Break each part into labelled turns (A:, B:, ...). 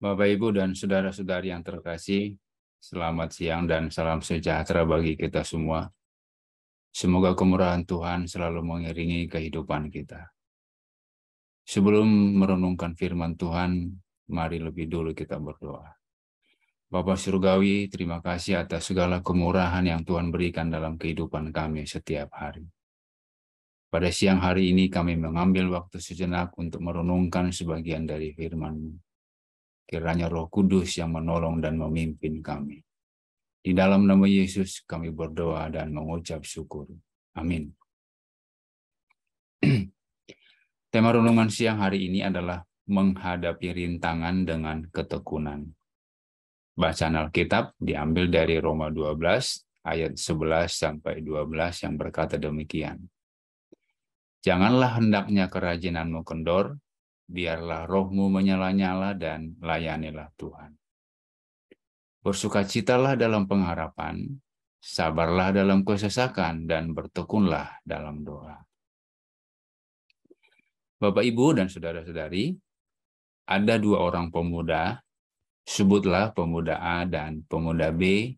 A: Bapak, Ibu, dan saudara-saudari yang terkasih, selamat siang dan salam sejahtera bagi kita semua. Semoga kemurahan Tuhan selalu mengiringi kehidupan kita. Sebelum merenungkan firman Tuhan, mari lebih dulu kita berdoa. Bapa Surgawi, terima kasih atas segala kemurahan yang Tuhan berikan dalam kehidupan kami setiap hari. Pada siang hari ini kami mengambil waktu sejenak untuk merenungkan sebagian dari firman-Mu. Kiranya Roh Kudus yang menolong dan memimpin kami. Di dalam nama Yesus kami berdoa dan mengucap syukur. Amin. Tema renungan siang hari ini adalah menghadapi rintangan dengan ketekunan. Bacaan Alkitab diambil dari Roma 12 ayat 11 sampai 12 yang berkata demikian. Janganlah hendaknya kerajinanmu kendor, biarlah rohmu menyala-nyala dan layanilah Tuhan. Bersukacitalah dalam pengharapan, sabarlah dalam kesesakan, dan bertekunlah dalam doa. Bapak, Ibu, dan saudara-saudari, ada dua orang pemuda, sebutlah pemuda A dan pemuda B,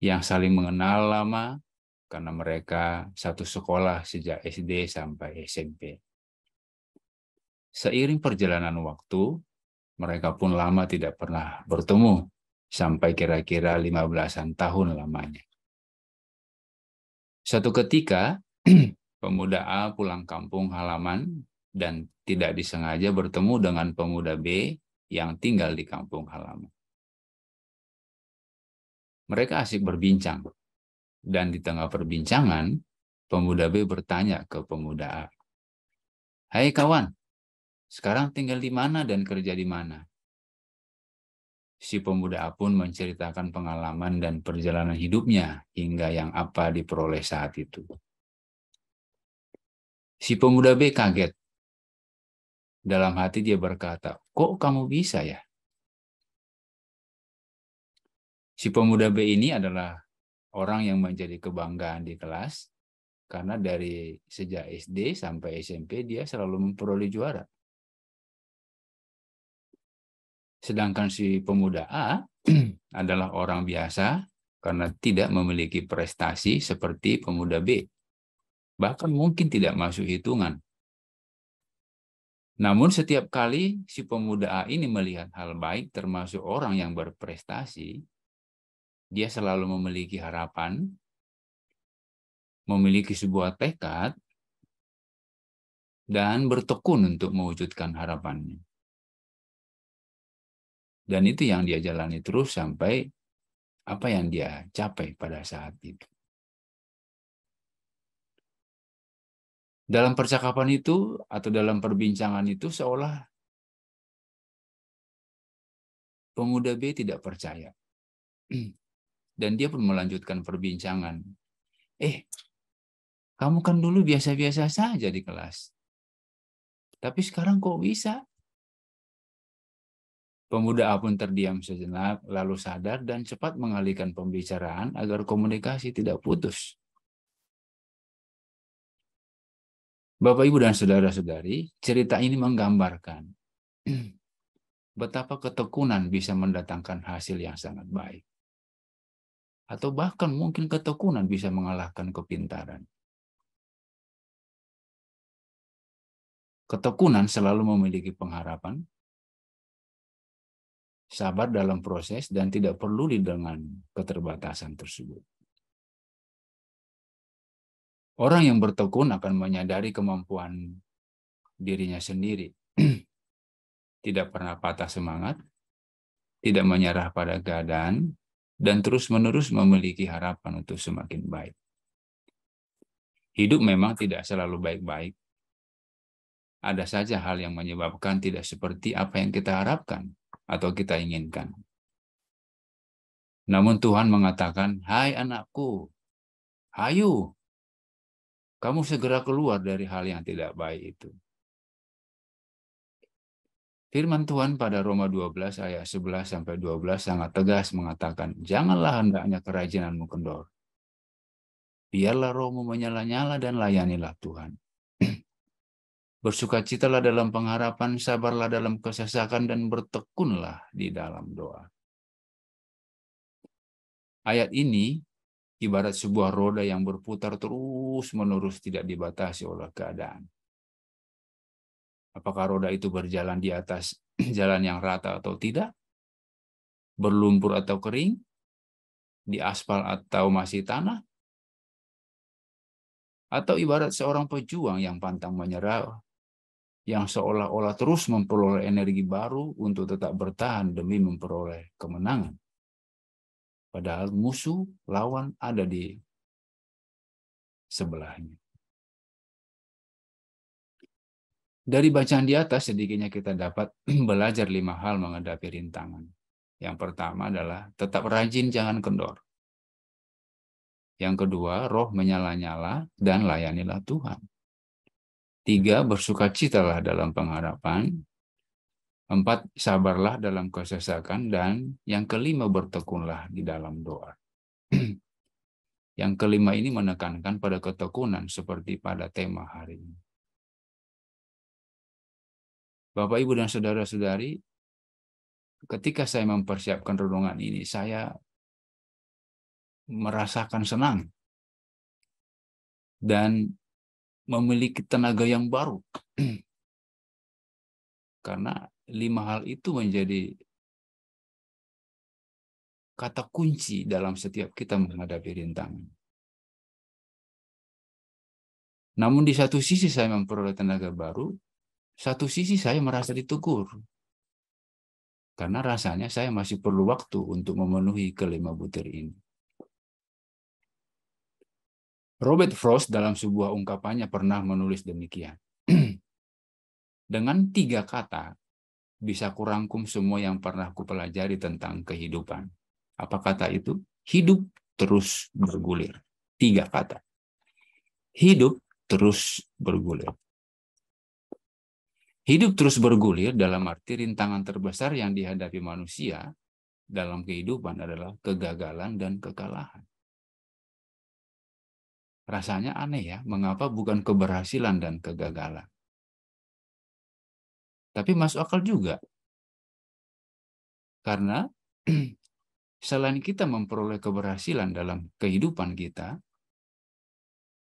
A: yang saling mengenal lama karena mereka satu sekolah sejak SD sampai SMP. Seiring perjalanan waktu, mereka pun lama tidak pernah bertemu, sampai kira-kira 15-an tahun lamanya. Suatu ketika, pemuda A pulang kampung halaman dan tidak disengaja bertemu dengan pemuda B yang tinggal di kampung halaman. Mereka asik berbincang, dan di tengah perbincangan, pemuda B bertanya ke pemuda A, "Hai kawan, sekarang tinggal di mana dan kerja di mana?" Si pemuda A pun menceritakan pengalaman dan perjalanan hidupnya hingga yang apa diperoleh saat itu. Si pemuda B kaget. Dalam hati dia berkata, "Kok kamu bisa ya?" Si pemuda B ini adalah orang yang menjadi kebanggaan di kelas, karena dari sejak SD sampai SMP dia selalu memperoleh juara. Sedangkan si pemuda A adalah orang biasa karena tidak memiliki prestasi seperti pemuda B. Bahkan mungkin tidak masuk hitungan. Namun setiap kali si pemuda A ini melihat hal baik termasuk orang yang berprestasi, dia selalu memiliki harapan, memiliki sebuah tekad, dan bertekun untuk mewujudkan harapannya. Dan itu yang dia jalani terus sampai apa yang dia capai pada saat itu. Dalam percakapan itu atau dalam perbincangan itu seolah pemuda B tidak percaya. Dan dia pun melanjutkan perbincangan. Kamu kan dulu biasa-biasa saja di kelas. Tapi sekarang kok bisa? Pemuda A pun terdiam sejenak, lalu sadar dan cepat mengalihkan pembicaraan agar komunikasi tidak putus. Bapak, Ibu, dan saudara-saudari, cerita ini menggambarkan betapa ketekunan bisa mendatangkan hasil yang sangat baik. Atau bahkan mungkin ketekunan bisa mengalahkan kepintaran. Ketekunan selalu memiliki pengharapan, sabar dalam proses, dan tidak peduli dengan keterbatasan tersebut. Orang yang bertekun akan menyadari kemampuan dirinya sendiri, tidak pernah patah semangat, tidak menyerah pada keadaan, dan terus-menerus memiliki harapan untuk semakin baik. Hidup memang tidak selalu baik-baik. Ada saja hal yang menyebabkan tidak seperti apa yang kita harapkan atau kita inginkan. Namun Tuhan mengatakan, "Hai anakku, hayu, kamu segera keluar dari hal yang tidak baik itu." Firman Tuhan pada Roma 12 ayat 11-12 sangat tegas mengatakan, "Janganlah hendaknya kerajinanmu kendor. Biarlah rohmu menyala-nyala dan layanilah Tuhan." Bersukacitalah dalam pengharapan, sabarlah dalam kesesakan, dan bertekunlah di dalam doa. Ayat ini ibarat sebuah roda yang berputar terus-menerus, tidak dibatasi oleh keadaan. Apakah roda itu berjalan di atas jalan yang rata atau tidak? Berlumpur atau kering? Di aspal atau masih tanah? Atau ibarat seorang pejuang yang pantang menyerah, yang seolah-olah terus memperoleh energi baru untuk tetap bertahan demi memperoleh kemenangan. Padahal musuh lawan ada di sebelahnya. Dari bacaan di atas, sedikitnya kita dapat belajar 5 hal menghadapi rintangan. Yang pertama adalah tetap rajin, jangan kendor. Yang kedua, roh menyala-nyala dan layanilah Tuhan. 3, bersukacitalah dalam pengharapan. 4, sabarlah dalam kesesakan. Dan yang kelima, bertekunlah di dalam doa. Yang kelima ini menekankan pada ketekunan seperti pada tema hari ini. Bapak, Ibu, dan saudara-saudari, ketika saya mempersiapkan renungan ini, saya merasakan senang dan memiliki tenaga yang baru. Karena 5 hal itu menjadi kata kunci dalam setiap kita menghadapi rintangan. Namun di satu sisi saya memperoleh tenaga baru, satu sisi saya merasa ditegur. Karena rasanya saya masih perlu waktu untuk memenuhi kelima butir ini. Robert Frost dalam sebuah ungkapannya pernah menulis demikian. Dengan 3 kata, bisa kurangkum semua yang pernah kupelajari tentang kehidupan. Apa kata itu? Hidup terus bergulir. 3 kata. Hidup terus bergulir. Hidup terus bergulir dalam arti rintangan terbesar yang dihadapi manusia dalam kehidupan adalah kegagalan dan kekalahan. Rasanya aneh ya, mengapa bukan keberhasilan dan kegagalan? Tapi masuk akal juga. Karena selain kita memperoleh keberhasilan dalam kehidupan kita,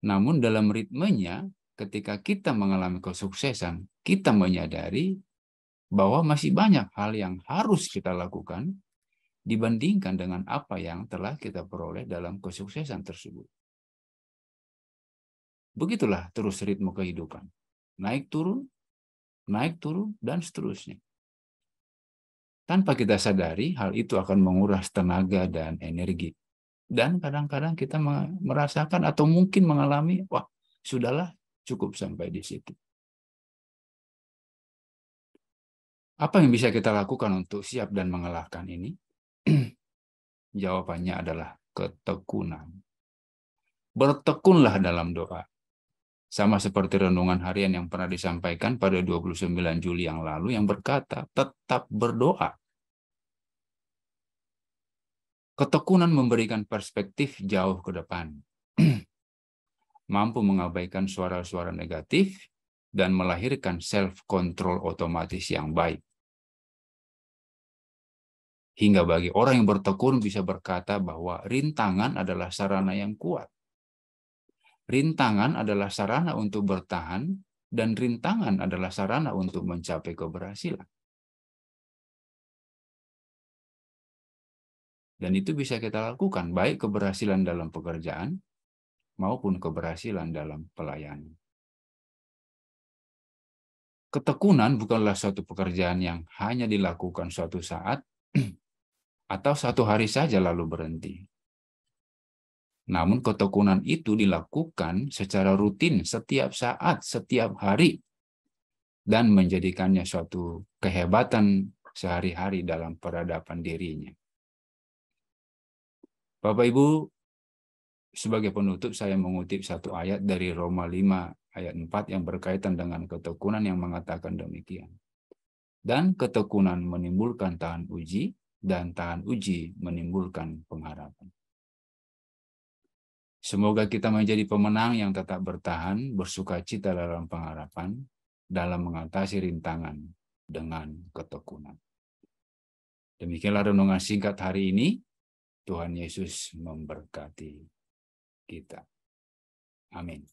A: namun dalam ritmenya, ketika kita mengalami kesuksesan, kita menyadari bahwa masih banyak hal yang harus kita lakukan dibandingkan dengan apa yang telah kita peroleh dalam kesuksesan tersebut. Begitulah terus ritme kehidupan. Naik turun, dan seterusnya. Tanpa kita sadari, hal itu akan menguras tenaga dan energi. Dan kadang-kadang kita merasakan atau mungkin mengalami, wah, sudahlah, cukup sampai di situ. Apa yang bisa kita lakukan untuk siap dan mengalahkan ini? Jawabannya adalah ketekunan. Bertekunlah dalam doa. Sama seperti renungan harian yang pernah disampaikan pada 29 Juli yang lalu yang berkata, tetap berdoa. Ketekunan memberikan perspektif jauh ke depan. Mampu mengabaikan suara-suara negatif dan melahirkan self-control otomatis yang baik. Hingga bagi orang yang bertekun bisa berkata bahwa rintangan adalah sarana yang kuat. Rintangan adalah sarana untuk bertahan, dan rintangan adalah sarana untuk mencapai keberhasilan. Dan itu bisa kita lakukan, baik keberhasilan dalam pekerjaan maupun keberhasilan dalam pelayanan. Ketekunan bukanlah suatu pekerjaan yang hanya dilakukan suatu saat atau satu hari saja lalu berhenti. Namun ketekunan itu dilakukan secara rutin setiap saat, setiap hari, dan menjadikannya suatu kehebatan sehari-hari dalam peradaban dirinya. Bapak Ibu, sebagai penutup saya mengutip satu ayat dari Roma 5 ayat 4 yang berkaitan dengan ketekunan yang mengatakan demikian. Dan ketekunan menimbulkan tahan uji, dan tahan uji menimbulkan pengharapan. Semoga kita menjadi pemenang yang tetap bertahan, bersukacita dalam pengharapan, dalam mengatasi rintangan dengan ketekunan. Demikianlah renungan singkat hari ini. Tuhan Yesus memberkati kita. Amin.